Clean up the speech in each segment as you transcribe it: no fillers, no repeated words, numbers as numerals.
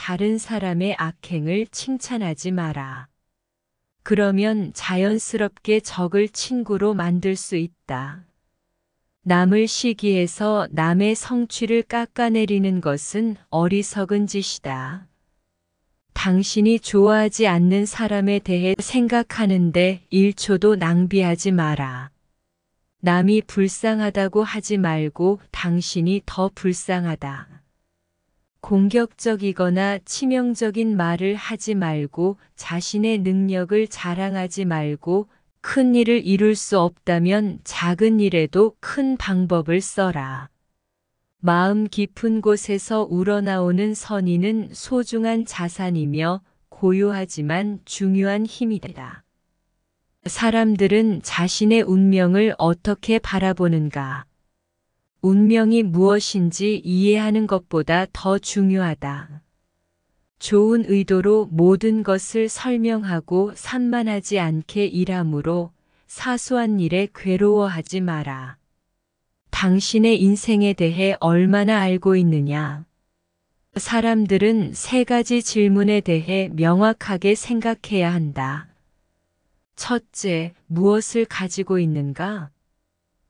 다른 사람의 악행을 칭찬하지 마라. 그러면 자연스럽게 적을 친구로 만들 수 있다. 남을 시기해서 남의 성취를 깎아내리는 것은 어리석은 짓이다. 당신이 좋아하지 않는 사람에 대해 생각하는데 1초도 낭비하지 마라. 남이 불쌍하다고 하지 말고 당신이 더 불쌍하다. 공격적이거나 치명적인 말을 하지 말고 자신의 능력을 자랑하지 말고 큰 일을 이룰 수 없다면 작은 일에도 큰 방법을 써라. 마음 깊은 곳에서 우러나오는 선의는 소중한 자산이며 고요하지만 중요한 힘이다. 사람들은 자신의 운명을 어떻게 바라보는가? 운명이 무엇인지 이해하는 것보다 더 중요하다. 좋은 의도로 모든 것을 설명하고 산만하지 않게 일하므로 사소한 일에 괴로워하지 마라. 당신의 인생에 대해 얼마나 알고 있느냐? 사람들은 3가지 질문에 대해 명확하게 생각해야 한다. 첫째, 무엇을 가지고 있는가?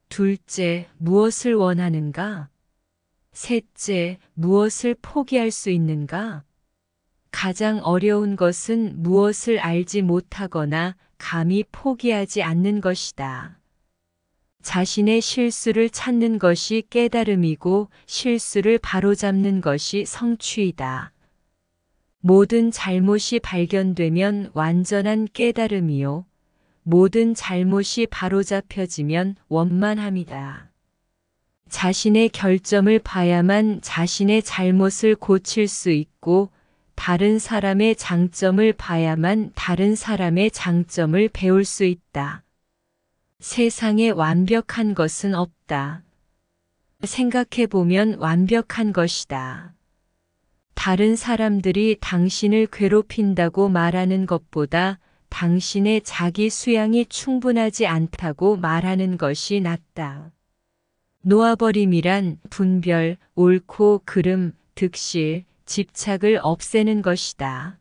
둘째, 무엇을 원하는가? 셋째, 무엇을 포기할 수 있는가? 가장 어려운 것은 무엇을 알지 못하거나 감히 포기하지 않는 것이다. 자신의 실수를 찾는 것이 깨달음이고 실수를 바로잡는 것이 성취이다. 모든 잘못이 발견되면 완전한 깨달음이요. 모든 잘못이 바로잡혀지면 원만함이다. 자신의 결점을 봐야만 자신의 잘못을 고칠 수 있고 다른 사람의 장점을 봐야만 다른 사람의 장점을 배울 수 있다. 세상에 완벽한 것은 없다. 생각해보면 완벽한 것이다. 다른 사람들이 당신을 괴롭힌다고 말하는 것보다 당신의 자기 수양이 충분하지 않다고 말하는 것이 낫다. 놓아버림이란 분별, 옳고 그름, 득실, 집착을 없애는 것이다.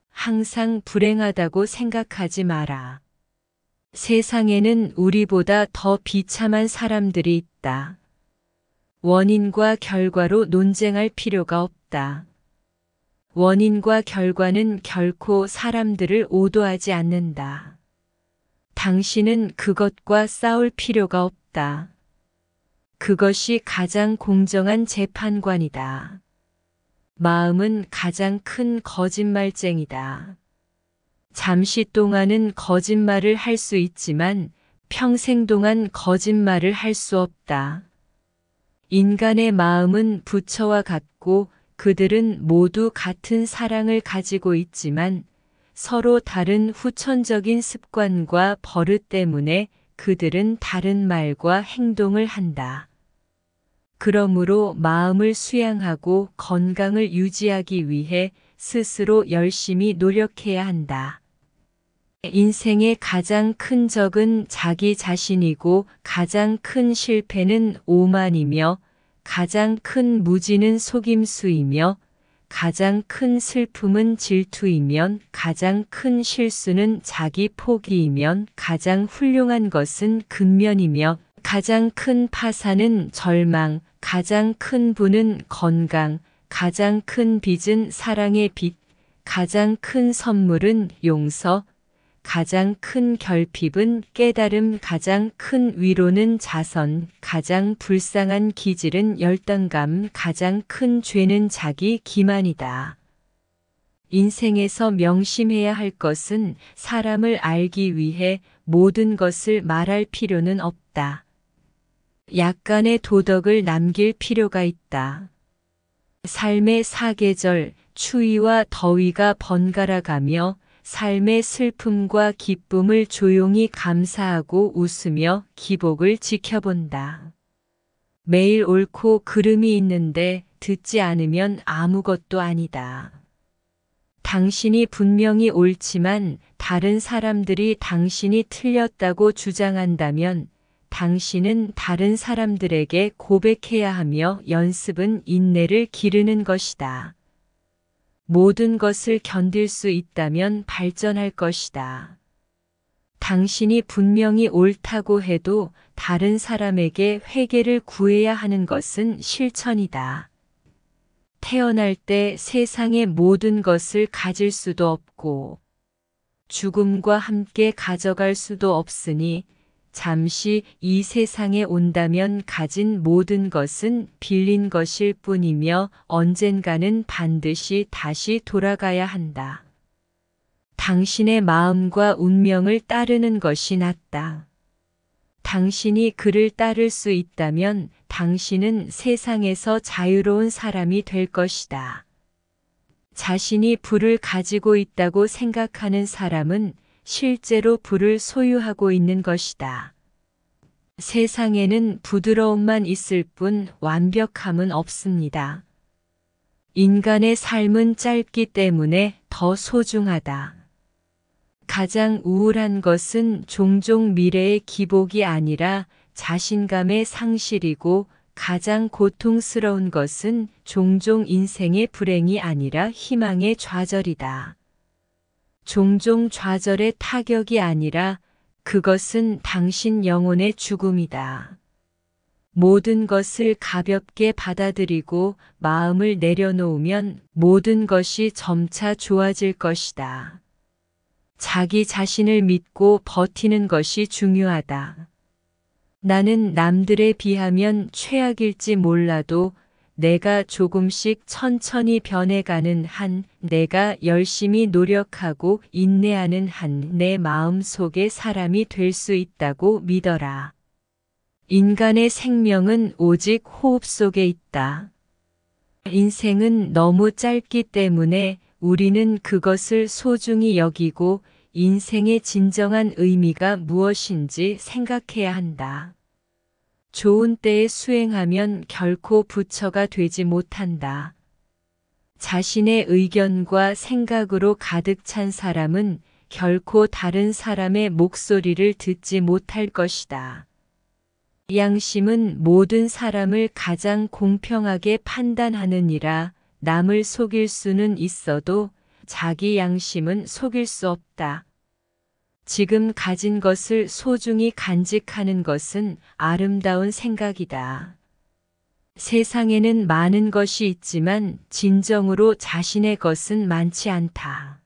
항상 불행하다고 생각하지 마라. 세상에는 우리보다 더 비참한 사람들이 있다. 원인과 결과로 논쟁할 필요가 없다. 원인과 결과는 결코 사람들을 오도하지 않는다. 당신은 그것과 싸울 필요가 없다. 그것이 가장 공정한 재판관이다. 마음은 가장 큰 거짓말쟁이다. 잠시 동안은 거짓말을 할 수 있지만 평생 동안 거짓말을 할 수 없다. 인간의 마음은 부처와 같고 그들은 모두 같은 사랑을 가지고 있지만 서로 다른 후천적인 습관과 버릇 때문에 그들은 다른 말과 행동을 한다. 그러므로 마음을 수양하고 건강을 유지하기 위해 스스로 열심히 노력해야 한다. 인생의 가장 큰 적은 자기 자신이고 가장 큰 실패는 오만이며 가장 큰 무지는 속임수이며 가장 큰 슬픔은 질투이면 가장 큰 실수는 자기 포기이면 가장 훌륭한 것은 근면이며 가장 큰 파산은 절망, 가장 큰 부는 건강, 가장 큰 빚은 사랑의 빚, 가장 큰 선물은 용서, 가장 큰 결핍은 깨달음, 가장 큰 위로는 자선, 가장 불쌍한 기질은 열등감, 가장 큰 죄는 자기 기만이다. 인생에서 명심해야 할 것은 사람을 알기 위해 모든 것을 말할 필요는 없다. 약간의 도덕을 남길 필요가 있다. 삶의 사계절, 추위와 더위가 번갈아 가며 삶의 슬픔과 기쁨을 조용히 감사하고 웃으며 기복을 지켜본다. 매일 옳고 그름이 있는데 듣지 않으면 아무것도 아니다. 당신이 분명히 옳지만 다른 사람들이 당신이 틀렸다고 주장한다면 당신은 다른 사람들에게 고백해야 하며 연습은 인내를 기르는 것이다. 모든 것을 견딜 수 있다면 발전할 것이다. 당신이 분명히 옳다고 해도 다른 사람에게 회개를 구해야 하는 것은 실천이다. 태어날 때 세상의 모든 것을 가질 수도 없고 죽음과 함께 가져갈 수도 없으니 잠시 이 세상에 온다면 가진 모든 것은 빌린 것일 뿐이며 언젠가는 반드시 다시 돌아가야 한다. 당신의 마음과 운명을 따르는 것이 낫다. 당신이 그를 따를 수 있다면 당신은 세상에서 자유로운 사람이 될 것이다. 자신이 부를 가지고 있다고 생각하는 사람은 실제로 부를 소유하고 있는 것이다. 세상에는 부드러움만 있을 뿐 완벽함은 없습니다. 인간의 삶은 짧기 때문에 더 소중하다. 가장 우울한 것은 종종 미래의 기복이 아니라 자신감의 상실이고 가장 고통스러운 것은 종종 인생의 불행이 아니라 희망의 좌절이다. 종종 좌절의 타격이 아니라 그것은 당신 영혼의 죽음이다. 모든 것을 가볍게 받아들이고 마음을 내려놓으면 모든 것이 점차 좋아질 것이다. 자기 자신을 믿고 버티는 것이 중요하다. 나는 남들에 비하면 최악일지 몰라도 내가 조금씩 천천히 변해가는 한, 내가 열심히 노력하고 인내하는 한 내 마음 속의 사람이 될 수 있다고 믿어라. 인간의 생명은 오직 호흡 속에 있다. 인생은 너무 짧기 때문에 우리는 그것을 소중히 여기고 인생의 진정한 의미가 무엇인지 생각해야 한다. 좋은 때에 수행하면 결코 부처가 되지 못한다. 자신의 의견과 생각으로 가득 찬 사람은 결코 다른 사람의 목소리를 듣지 못할 것이다. 양심은 모든 사람을 가장 공평하게 판단하느니라. 남을 속일 수는 있어도 자기 양심은 속일 수 없다. 지금 가진 것을 소중히 간직하는 것은 아름다운 생각이다. 세상에는 많은 것이 있지만 진정으로 자신의 것은 많지 않다.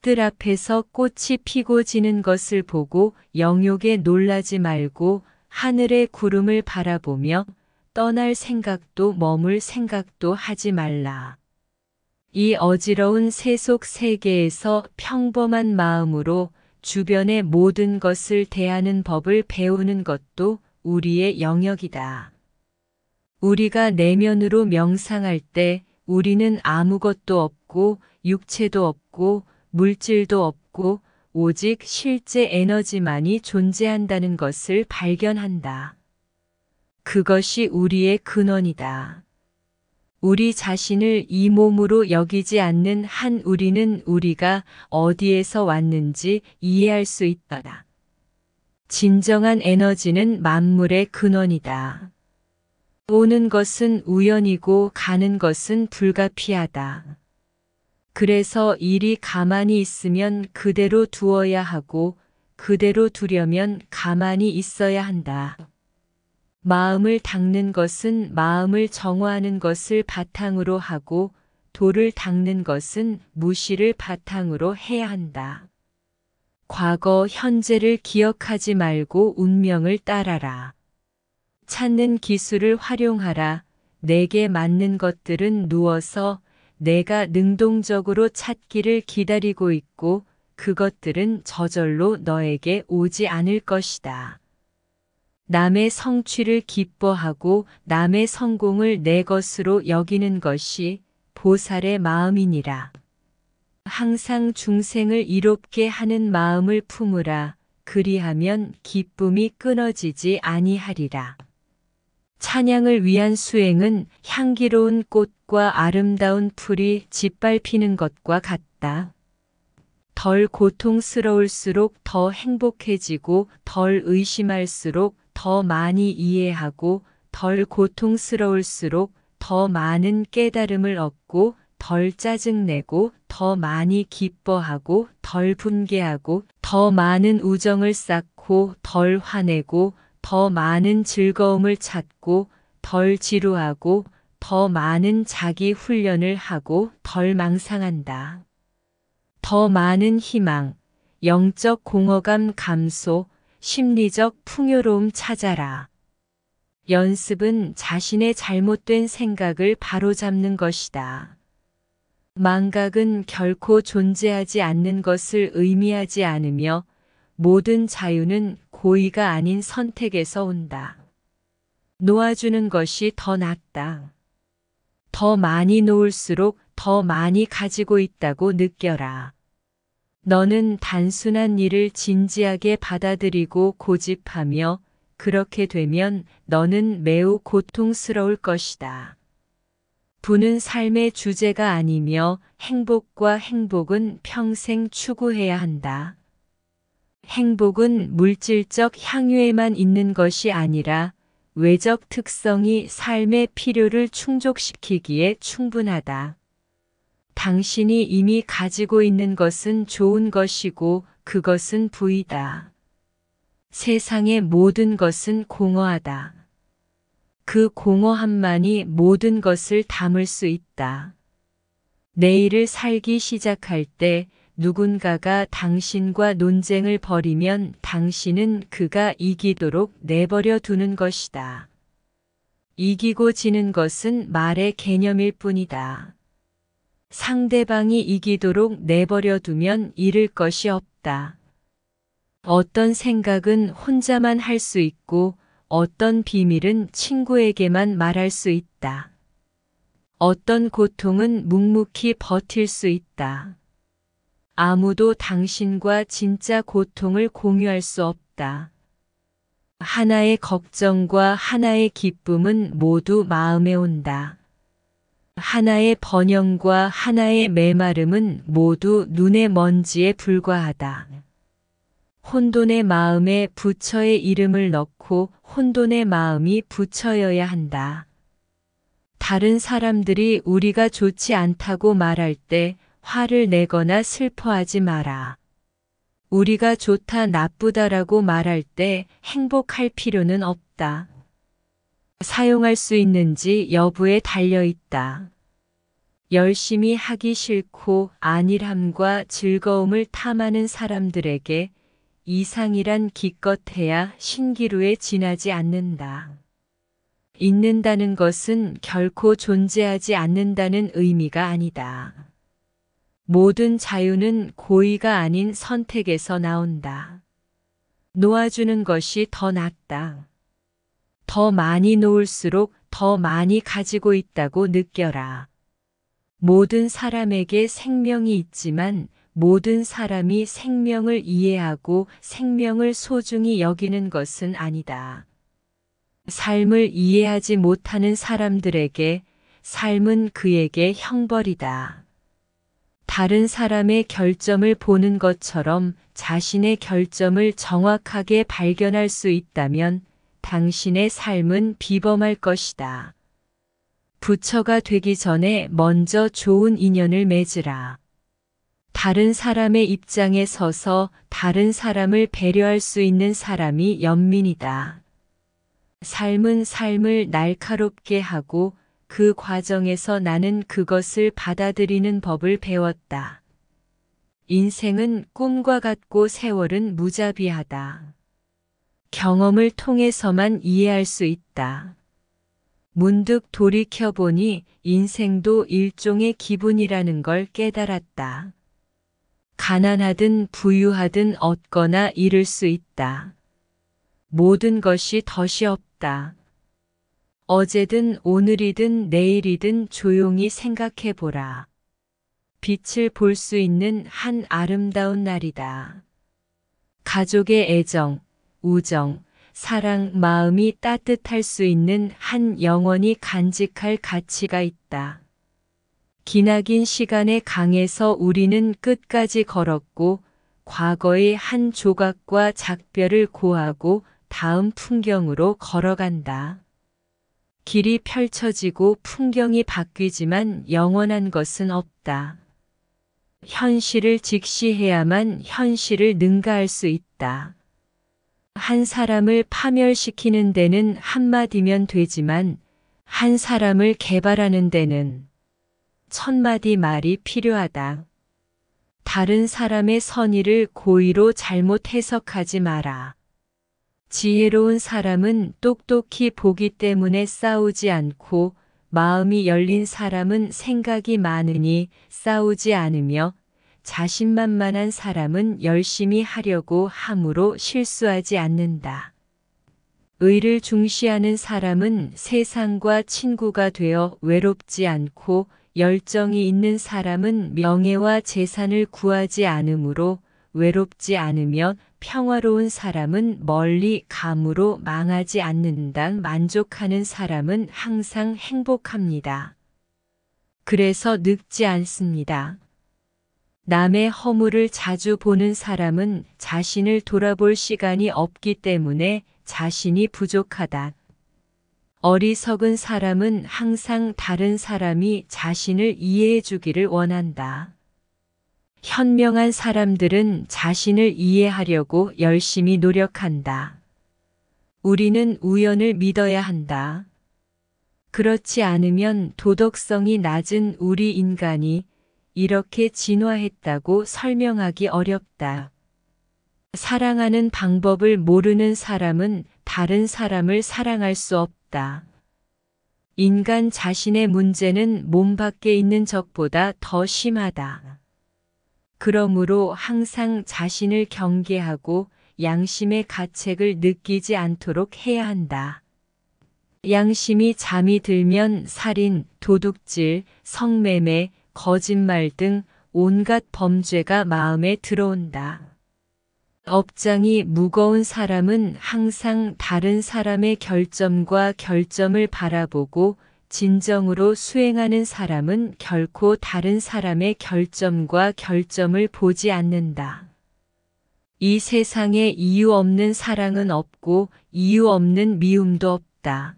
뜰 앞에서 꽃이 피고 지는 것을 보고 영욕에 놀라지 말고 하늘의 구름을 바라보며 떠날 생각도 머물 생각도 하지 말라. 이 어지러운 세속 세계에서 평범한 마음으로 주변의 모든 것을 대하는 법을 배우는 것도 우리의 영역이다. 우리가 내면으로 명상할 때 우리는 아무것도 없고 육체도 없고 물질도 없고 오직 실제 에너지만이 존재한다는 것을 발견한다. 그것이 우리의 근원이다. 우리 자신을 이 몸으로 여기지 않는 한 우리는 우리가 어디에서 왔는지 이해할 수 있다. 진정한 에너지는 만물의 근원이다. 오는 것은 우연이고 가는 것은 불가피하다. 그래서 일이 가만히 있으면 그대로 두어야 하고 그대로 두려면 가만히 있어야 한다. 마음을 닦는 것은 마음을 정화하는 것을 바탕으로 하고 돌을 닦는 것은 무시를 바탕으로 해야 한다. 과거, 현재를 기억하지 말고 운명을 따라라. 찾는 기술을 활용하라. 내게 맞는 것들은 누워서 내가 능동적으로 찾기를 기다리고 있고 그것들은 저절로 너에게 오지 않을 것이다. 남의 성취를 기뻐하고 남의 성공을 내 것으로 여기는 것이 보살의 마음이니라. 항상 중생을 이롭게 하는 마음을 품으라. 그리하면 기쁨이 끊어지지 아니하리라. 찬양을 위한 수행은 향기로운 꽃과 아름다운 풀이 짓밟히는 것과 같다. 덜 고통스러울수록 더 행복해지고 덜 의심할수록 더 많이 이해하고 덜 고통스러울수록 더 많은 깨달음을 얻고 덜 짜증내고 더 많이 기뻐하고 덜 분개하고 더 많은 우정을 쌓고 덜 화내고 더 많은 즐거움을 찾고 덜 지루하고 더 많은 자기 훈련을 하고 덜 망상한다. 더 많은 희망, 영적 공허감 감소, 심리적 풍요로움 찾아라. 연습은 자신의 잘못된 생각을 바로잡는 것이다. 망각은 결코 존재하지 않는 것을 의미하지 않으며 모든 자유는 고의가 아닌 선택에서 온다. 놓아주는 것이 더 낫다. 더 많이 놓을수록 더 많이 가지고 있다고 느껴라. 너는 단순한 일을 진지하게 받아들이고 고집하며 그렇게 되면 너는 매우 고통스러울 것이다. 부는 삶의 주제가 아니며 행복과 행복은 평생 추구해야 한다. 행복은 물질적 향유에만 있는 것이 아니라 외적 특성이 삶의 필요를 충족시키기에 충분하다. 당신이 이미 가지고 있는 것은 좋은 것이고 그것은 부이다. 세상의 모든 것은 공허하다. 그 공허함만이 모든 것을 담을 수 있다. 내일을 살기 시작할 때 누군가가 당신과 논쟁을 벌이면 당신은 그가 이기도록 내버려 두는 것이다. 이기고 지는 것은 말의 개념일 뿐이다. 상대방이 이기도록 내버려 두면 잃을 것이 없다. 어떤 생각은 혼자만 할 수 있고 어떤 비밀은 친구에게만 말할 수 있다. 어떤 고통은 묵묵히 버틸 수 있다. 아무도 당신과 진짜 고통을 공유할 수 없다. 하나의 걱정과 하나의 기쁨은 모두 마음에 온다. 하나의 번영과 하나의 메마름은 모두 눈의 먼지에 불과하다. 혼돈의 마음에 부처의 이름을 넣고 혼돈의 마음이 부처여야 한다. 다른 사람들이 우리가 좋지 않다고 말할 때 화를 내거나 슬퍼하지 마라. 우리가 좋다 나쁘다라고 말할 때 행복할 필요는 없다. 사용할 수 있는지 여부에 달려 있다. 열심히 하기 싫고 안일함과 즐거움을 탐하는 사람들에게 이상이란 기껏해야 신기루에 지나지 않는다. 있는다는 것은 결코 존재하지 않는다는 의미가 아니다. 모든 자유는 고의가 아닌 선택에서 나온다. 놓아주는 것이 더 낫다. 더 많이 놓을수록 더 많이 가지고 있다고 느껴라. 모든 사람에게 생명이 있지만 모든 사람이 생명을 이해하고 생명을 소중히 여기는 것은 아니다. 삶을 이해하지 못하는 사람들에게 삶은 그에게 형벌이다. 다른 사람의 결점을 보는 것처럼 자신의 결점을 정확하게 발견할 수 있다면 당신의 삶은 비범할 것이다. 부처가 되기 전에 먼저 좋은 인연을 맺으라. 다른 사람의 입장에 서서 다른 사람을 배려할 수 있는 사람이 연민이다. 삶은 삶을 날카롭게 하고 그 과정에서 나는 그것을 받아들이는 법을 배웠다. 인생은 꿈과 같고 세월은 무자비하다. 경험을 통해서만 이해할 수 있다. 문득 돌이켜보니 인생도 일종의 기분이라는 걸 깨달았다. 가난하든 부유하든 얻거나 잃을 수 있다. 모든 것이 덫이 없다. 어제든 오늘이든 내일이든 조용히 생각해보라. 빛을 볼 수 있는 한 아름다운 날이다. 가족의 애정, 우정, 사랑, 마음이 따뜻할 수 있는 한 영원히 간직할 가치가 있다. 기나긴 시간의 강에서 우리는 끝까지 걸었고 과거의 한 조각과 작별을 고하고 다음 풍경으로 걸어간다. 길이 펼쳐지고 풍경이 바뀌지만 영원한 것은 없다. 현실을 직시해야만 현실을 능가할 수 있다. 한 사람을 파멸시키는 데는 한마디면 되지만 한 사람을 개발하는 데는 1000마디 말이 필요하다. 다른 사람의 선의를 고의로 잘못 해석하지 마라. 지혜로운 사람은 똑똑히 보기 때문에 싸우지 않고 마음이 열린 사람은 생각이 많으니 싸우지 않으며 자신만만한 사람은 열심히 하려고 함으로 실수하지 않는다. 의를 중시하는 사람은 세상과 친구가 되어 외롭지 않고 열정이 있는 사람은 명예와 재산을 구하지 않으므로 외롭지 않으며 평화로운 사람은 멀리 감으로 망하지 않는다. 만족하는 사람은 항상 행복합니다. 그래서 늙지 않습니다. 남의 허물을 자주 보는 사람은 자신을 돌아볼 시간이 없기 때문에 자신이 부족하다. 어리석은 사람은 항상 다른 사람이 자신을 이해해 주기를 원한다. 현명한 사람들은 자신을 이해하려고 열심히 노력한다. 우리는 우연을 믿어야 한다. 그렇지 않으면 도덕성이 낮은 우리 인간이 이렇게 진화했다고 설명하기 어렵다. 사랑하는 방법을 모르는 사람은 다른 사람을 사랑할 수 없다. 인간 자신의 문제는 몸 밖에 있는 적보다 더 심하다. 그러므로 항상 자신을 경계하고 양심의 가책을 느끼지 않도록 해야 한다. 양심이 잠이 들면 살인, 도둑질, 성매매, 거짓말 등 온갖 범죄가 마음에 들어온다. 업장이 무거운 사람은 항상 다른 사람의 결점과 결점을 바라보고 진정으로 수행하는 사람은 결코 다른 사람의 결점과 결점을 보지 않는다. 이 세상에 이유 없는 사랑은 없고 이유 없는 미움도 없다.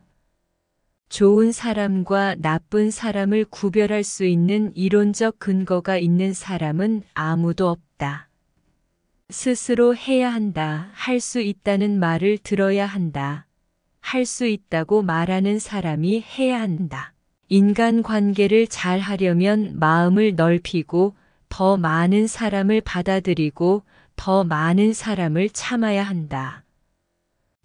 좋은 사람과 나쁜 사람을 구별할 수 있는 이론적 근거가 있는 사람은 아무도 없다. 스스로 해야 한다, 할 수 있다는 말을 들어야 한다. 할 수 있다고 말하는 사람이 해야 한다. 인간관계를 잘 하려면 마음을 넓히고 더 많은 사람을 받아들이고 더 많은 사람을 참아야 한다.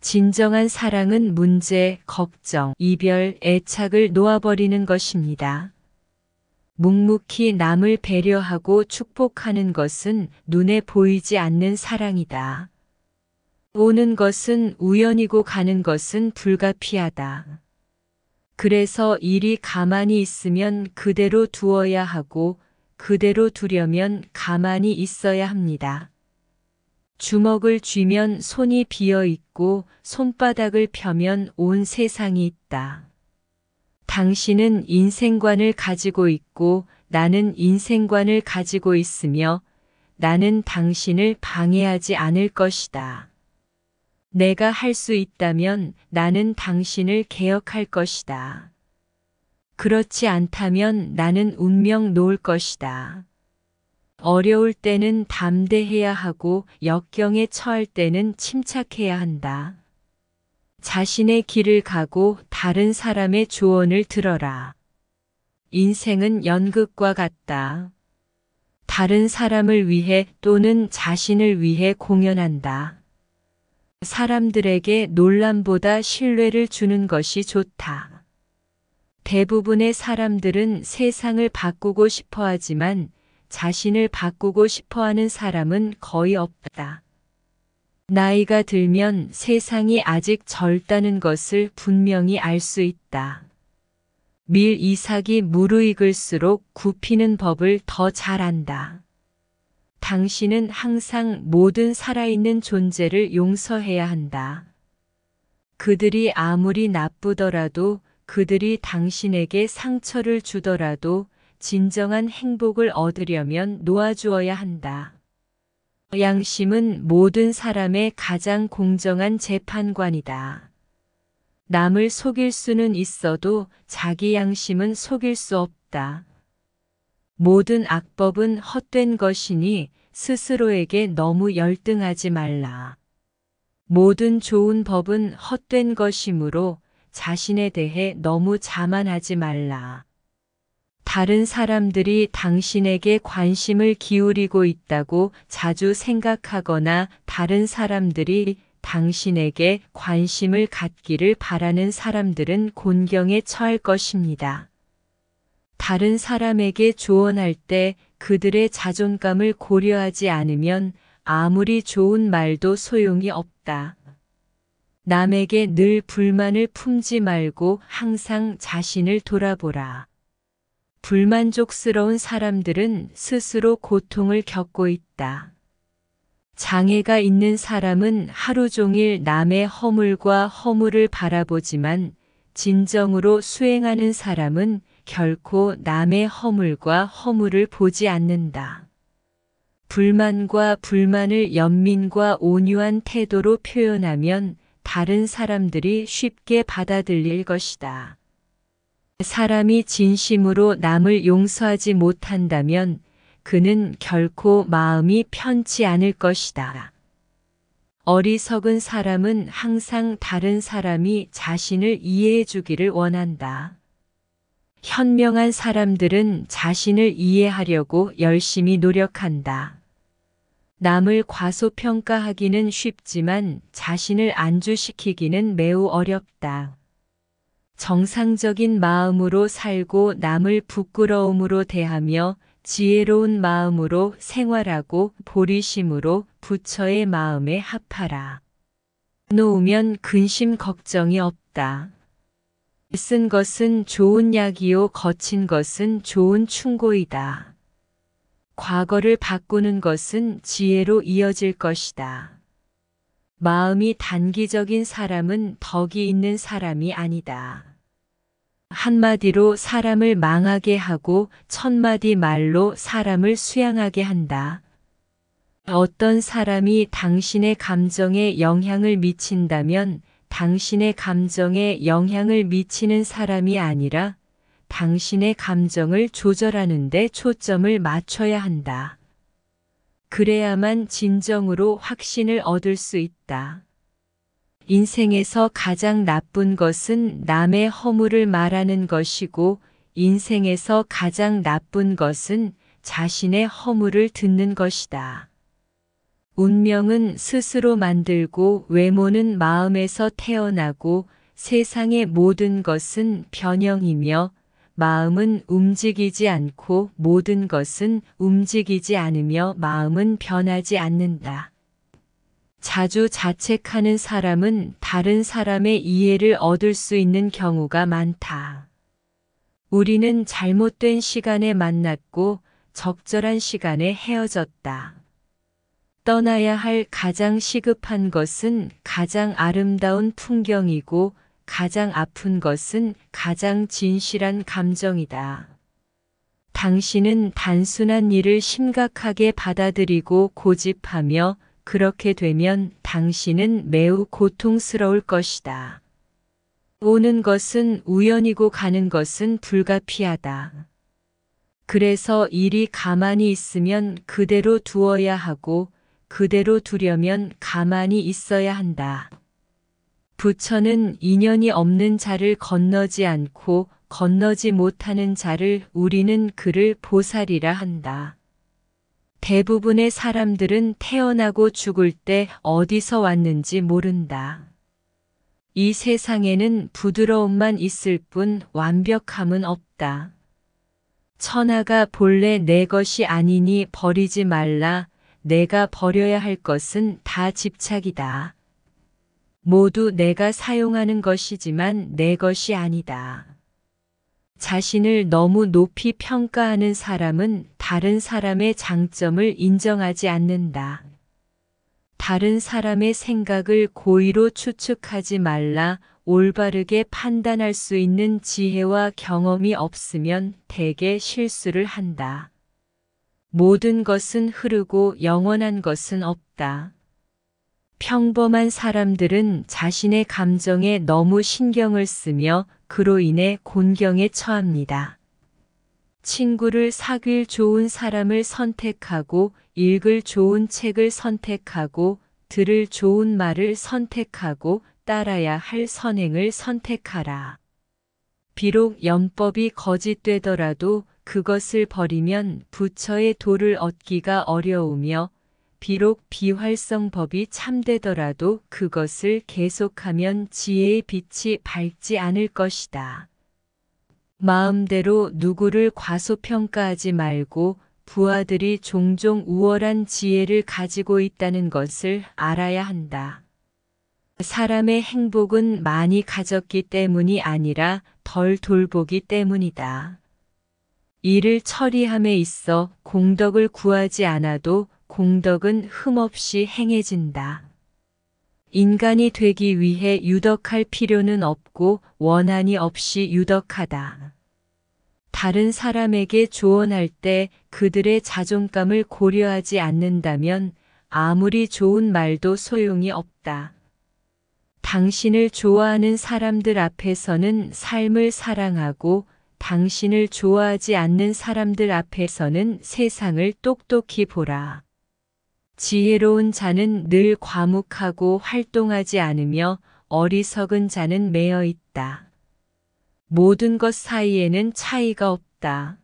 진정한 사랑은 문제, 걱정, 이별, 애착을 놓아버리는 것입니다. 묵묵히 남을 배려하고 축복하는 것은 눈에 보이지 않는 사랑이다. 오는 것은 우연이고 가는 것은 불가피하다. 그래서 일이 가만히 있으면 그대로 두어야 하고 그대로 두려면 가만히 있어야 합니다. 주먹을 쥐면 손이 비어 있고 손바닥을 펴면 온 세상이 있다. 당신은 인생관을 가지고 있고 나는 인생관을 가지고 있으며 나는 당신을 방해하지 않을 것이다. 내가 할 수 있다면 나는 당신을 개혁할 것이다. 그렇지 않다면 나는 운명 놓을 것이다. 어려울 때는 담대해야 하고 역경에 처할 때는 침착해야 한다. 자신의 길을 가고 다른 사람의 조언을 들어라. 인생은 연극과 같다. 다른 사람을 위해 또는 자신을 위해 공연한다. 사람들에게 논란보다 신뢰를 주는 것이 좋다. 대부분의 사람들은 세상을 바꾸고 싶어 하지만 자신을 바꾸고 싶어 하는 사람은 거의 없다. 나이가 들면 세상이 아직 젊다는 것을 분명히 알 수 있다. 밀 이삭이 무르익을수록 굽히는 법을 더 잘 안다. 당신은 항상 모든 살아있는 존재를 용서해야 한다. 그들이 아무리 나쁘더라도 그들이 당신에게 상처를 주더라도 진정한 행복을 얻으려면 놓아주어야 한다. 양심은 모든 사람의 가장 공정한 재판관이다. 남을 속일 수는 있어도 자기 양심은 속일 수 없다. 모든 악법은 헛된 것이니 스스로에게 너무 열등하지 말라. 모든 좋은 법은 헛된 것이므로 자신에 대해 너무 자만하지 말라. 다른 사람들이 당신에게 관심을 기울이고 있다고 자주 생각하거나 다른 사람들이 당신에게 관심을 갖기를 바라는 사람들은 곤경에 처할 것입니다. 다른 사람에게 조언할 때 그들의 자존감을 고려하지 않으면 아무리 좋은 말도 소용이 없다. 남에게 늘 불만을 품지 말고 항상 자신을 돌아보라. 불만족스러운 사람들은 스스로 고통을 겪고 있다. 장애가 있는 사람은 하루 종일 남의 허물과 허물을 바라보지만 진정으로 수행하는 사람은 결코 남의 허물과 허물을 보지 않는다. 불만과 불만을 연민과 온유한 태도로 표현하면 다른 사람들이 쉽게 받아들일 것이다. 사람이 진심으로 남을 용서하지 못한다면 그는 결코 마음이 편치 않을 것이다. 어리석은 사람은 항상 다른 사람이 자신을 이해해 주기를 원한다. 현명한 사람들은 자신을 이해하려고 열심히 노력한다. 남을 과소평가하기는 쉽지만 자신을 안주시키기는 매우 어렵다. 정상적인 마음으로 살고 남을 부끄러움으로 대하며 지혜로운 마음으로 생활하고 보리심으로 부처의 마음에 합하라. 놓으면 근심 걱정이 없다. 쓴 것은 좋은 약이요 거친 것은 좋은 충고이다. 과거를 바꾸는 것은 지혜로 이어질 것이다. 마음이 단기적인 사람은 덕이 있는 사람이 아니다. 한마디로 사람을 망하게 하고 천마디 말로 사람을 수양하게 한다. 어떤 사람이 당신의 감정에 영향을 미친다면 당신의 감정에 영향을 미치는 사람이 아니라 당신의 감정을 조절하는 데 초점을 맞춰야 한다. 그래야만 진정으로 확신을 얻을 수 있다. 인생에서 가장 나쁜 것은 남의 허물을 말하는 것이고 인생에서 가장 나쁜 것은 자신의 허물을 듣는 것이다. 운명은 스스로 만들고 외모는 마음에서 태어나고 세상의 모든 것은 변형이며 마음은 움직이지 않고 모든 것은 움직이지 않으며 마음은 변하지 않는다. 자주 자책하는 사람은 다른 사람의 이해를 얻을 수 있는 경우가 많다. 우리는 잘못된 시간에 만났고 적절한 시간에 헤어졌다. 떠나야 할 가장 시급한 것은 가장 아름다운 풍경이고 가장 아픈 것은 가장 진실한 감정이다. 당신은 단순한 일을 심각하게 받아들이고 고집하며 그렇게 되면 당신은 매우 고통스러울 것이다. 오는 것은 우연이고 가는 것은 불가피하다. 그래서 일이 가만히 있으면 그대로 두어야 하고 그대로 두려면 가만히 있어야 한다. 부처는 인연이 없는 자를 건너지 않고 건너지 못하는 자를 우리는 그를 보살이라 한다. 대부분의 사람들은 태어나고 죽을 때 어디서 왔는지 모른다. 이 세상에는 부드러움만 있을 뿐 완벽함은 없다. 천하가 본래 내 것이 아니니 버리지 말라. 내가 버려야 할 것은 다 집착이다. 모두 내가 사용하는 것이지만 내 것이 아니다. 자신을 너무 높이 평가하는 사람은 다른 사람의 장점을 인정하지 않는다. 다른 사람의 생각을 고의로 추측하지 말라. 올바르게 판단할 수 있는 지혜와 경험이 없으면 대개 실수를 한다. 모든 것은 흐르고 영원한 것은 없다. 평범한 사람들은 자신의 감정에 너무 신경을 쓰며 그로 인해 곤경에 처합니다. 친구를 사귈 좋은 사람을 선택하고 읽을 좋은 책을 선택하고 들을 좋은 말을 선택하고 따라야 할 선행을 선택하라. 비록 연법이 거짓되더라도 그것을 버리면 부처의 도를 얻기가 어려우며 비록 비활성법이 참되더라도 그것을 계속하면 지혜의 빛이 밝지 않을 것이다. 마음대로 누구를 과소평가하지 말고 부하들이 종종 우월한 지혜를 가지고 있다는 것을 알아야 한다. 사람의 행복은 많이 가졌기 때문이 아니라 덜 돌보기 때문이다. 일을 처리함에 있어 공덕을 구하지 않아도 공덕은 흠없이 행해진다. 인간이 되기 위해 유덕할 필요는 없고 원한이 없이 유덕하다. 다른 사람에게 조언할 때 그들의 자존감을 고려하지 않는다면 아무리 좋은 말도 소용이 없다. 당신을 좋아하는 사람들 앞에서는 삶을 사랑하고 당신을 좋아하지 않는 사람들 앞에서는 세상을 똑똑히 보라. 지혜로운 자는 늘 과묵하고 활동하지 않으며 어리석은 자는 매여 있다. 모든 것 사이에는 차이가 없다.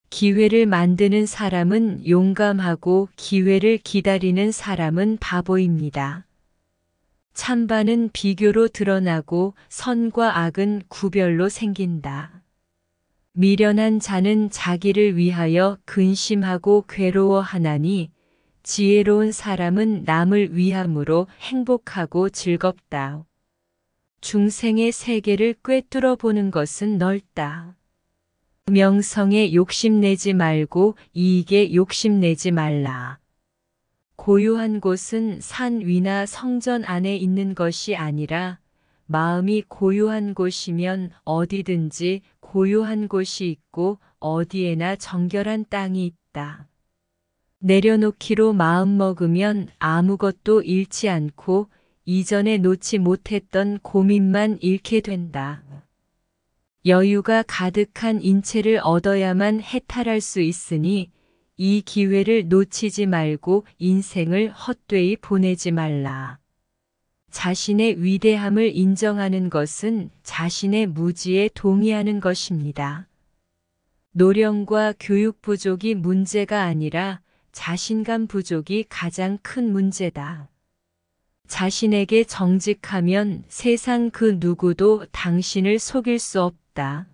기회를 만드는 사람은 용감하고 기회를 기다리는 사람은 바보입니다. 찬반은 비교로 드러나고 선과 악은 구별로 생긴다. 미련한 자는 자기를 위하여 근심하고 괴로워하나니 지혜로운 사람은 남을 위함으로 행복하고 즐겁다. 중생의 세계를 꿰뚫어 보는 것은 넓다. 명성에 욕심내지 말고 이익에 욕심내지 말라. 고요한 곳은 산 위나 성전 안에 있는 것이 아니라 마음이 고요한 곳이면 어디든지 고요한 곳이 있고 어디에나 정결한 땅이 있다. 내려놓기로 마음먹으면 아무것도 잃지 않고 이전에 놓지 못했던 고민만 잃게 된다. 여유가 가득한 인체를 얻어야만 해탈할 수 있으니 이 기회를 놓치지 말고 인생을 헛되이 보내지 말라. 자신의 위대함을 인정하는 것은 자신의 무지에 동의하는 것입니다. 노령과 교육 부족이 문제가 아니라 자신감 부족이 가장 큰 문제다. 자신에게 정직하면 세상 그 누구도 당신을 속일 수 없다.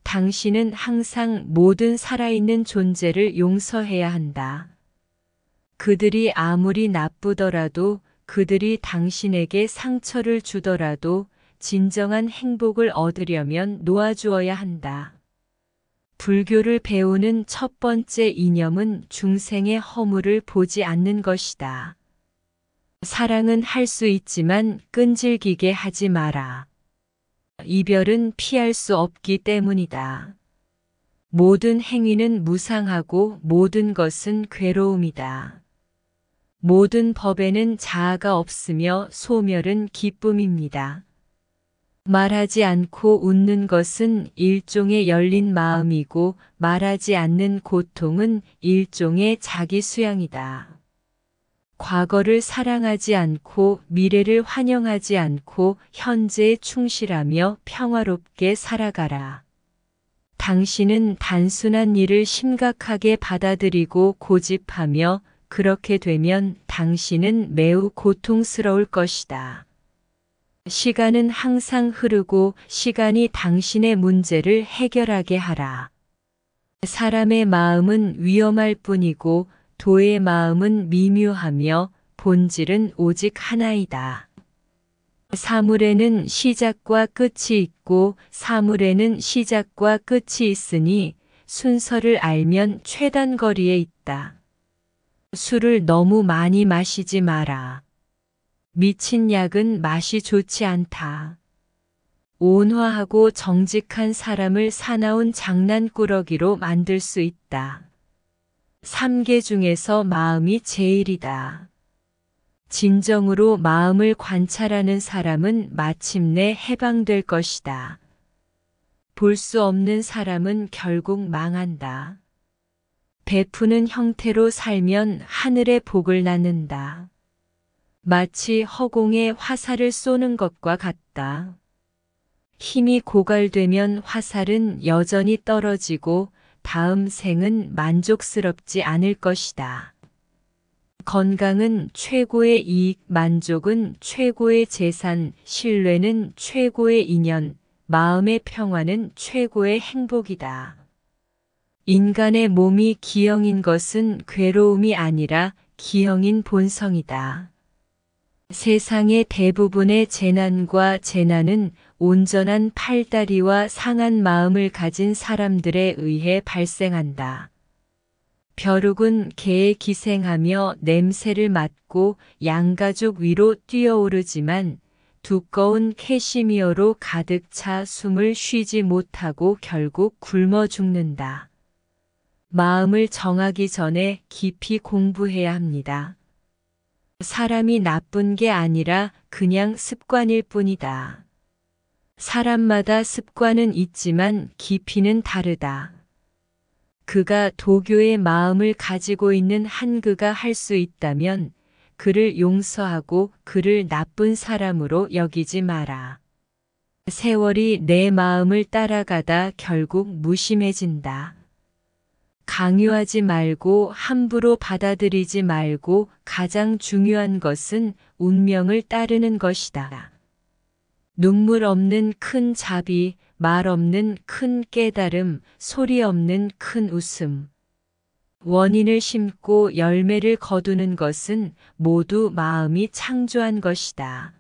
당신은 항상 모든 살아있는 존재를 용서해야 한다. 그들이 아무리 나쁘더라도 그들이 당신에게 상처를 주더라도 진정한 행복을 얻으려면 놓아주어야 한다. 불교를 배우는 첫 번째 이념은 중생의 허물을 보지 않는 것이다. 사랑은 할 수 있지만 끈질기게 하지 마라. 이별은 피할 수 없기 때문이다. 모든 행위는 무상하고 모든 것은 괴로움이다. 모든 법에는 자아가 없으며 소멸은 기쁨입니다. 말하지 않고 웃는 것은 일종의 열린 마음이고 말하지 않는 고통은 일종의 자기 수양이다. 과거를 사랑하지 않고 미래를 환영하지 않고 현재에 충실하며 평화롭게 살아가라. 당신은 단순한 일을 심각하게 받아들이고 고집하며 그렇게 되면 당신은 매우 고통스러울 것이다. 시간은 항상 흐르고 시간이 당신의 문제를 해결하게 하라. 사람의 마음은 위험할 뿐이고 도의 마음은 미묘하며 본질은 오직 하나이다. 사물에는 시작과 끝이 있고 사물에는 시작과 끝이 있으니 순서를 알면 최단거리에 있다. 술을 너무 많이 마시지 마라. 미친 약은 맛이 좋지 않다. 온화하고 정직한 사람을 사나운 장난꾸러기로 만들 수 있다. 3계 중에서 마음이 제일이다. 진정으로 마음을 관찰하는 사람은 마침내 해방될 것이다. 볼 수 없는 사람은 결국 망한다. 베푸는 형태로 살면 하늘의 복을 낳는다. 마치 허공에 화살을 쏘는 것과 같다. 힘이 고갈되면 화살은 여전히 떨어지고 다음 생은 만족스럽지 않을 것이다. 건강은 최고의 이익, 만족은 최고의 재산, 신뢰는 최고의 인연, 마음의 평화는 최고의 행복이다. 인간의 몸이 기형인 것은 괴로움이 아니라 기형인 본성이다. 세상의 대부분의 재난은 온전한 팔다리와 상한 마음을 가진 사람들에 의해 발생한다. 벼룩은 개에 기생하며 냄새를 맡고 양가죽 위로 뛰어오르지만 두꺼운 캐시미어로 가득 차 숨을 쉬지 못하고 결국 굶어 죽는다. 마음을 정하기 전에 깊이 공부해야 합니다. 사람이 나쁜 게 아니라 그냥 습관일 뿐이다. 사람마다 습관은 있지만 깊이는 다르다. 그가 도교의 마음을 가지고 있는 한 그가 할 수 있다면 그를 용서하고 그를 나쁜 사람으로 여기지 마라. 세월이 내 마음을 따라가다 결국 무심해진다. 강요하지 말고 함부로 받아들이지 말고 가장 중요한 것은 운명을 따르는 것이다. 눈물 없는 큰 자비, 말 없는 큰 깨달음, 소리 없는 큰 웃음. 원인을 심고 열매를 거두는 것은 모두 마음이 창조한 것이다.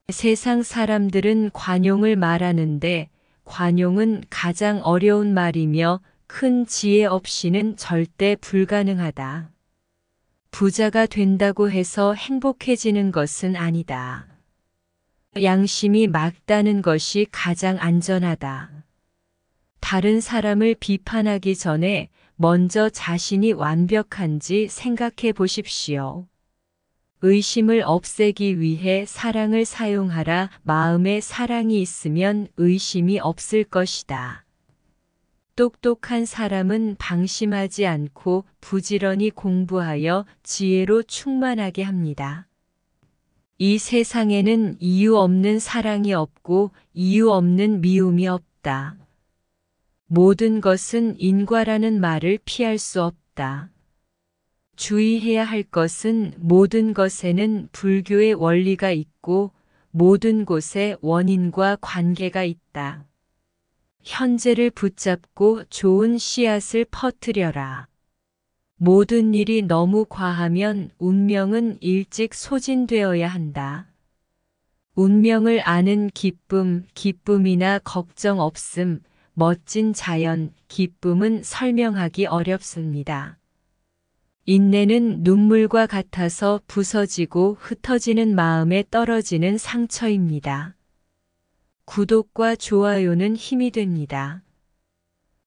세상 사람들은 관용을 말하는데 관용은 가장 어려운 말이며 큰 지혜 없이는 절대 불가능하다. 부자가 된다고 해서 행복해지는 것은 아니다. 양심이 맑다는 것이 가장 안전하다. 다른 사람을 비판하기 전에 먼저 자신이 완벽한지 생각해 보십시오. 의심을 없애기 위해 사랑을 사용하라. 마음에 사랑이 있으면 의심이 없을 것이다. 똑똑한 사람은 방심하지 않고 부지런히 공부하여 지혜로 충만하게 합니다. 이 세상에는 이유 없는 사랑이 없고 이유 없는 미움이 없다. 모든 것은 인과라는 말을 피할 수 없다. 주의해야 할 것은 모든 것에는 불교의 원리가 있고 모든 곳에 원인과 관계가 있다. 현재를 붙잡고 좋은 씨앗을 퍼뜨려라. 모든 일이 너무 과하면 운명은 일찍 소진되어야 한다. 운명을 아는 기쁨, 기쁨이나 걱정 없음, 멋진 자연, 기쁨은 설명하기 어렵습니다. 인내는 눈물과 같아서 부서지고 흩어지는 마음에 떨어지는 상처입니다. 구독과 좋아요는 힘이 됩니다.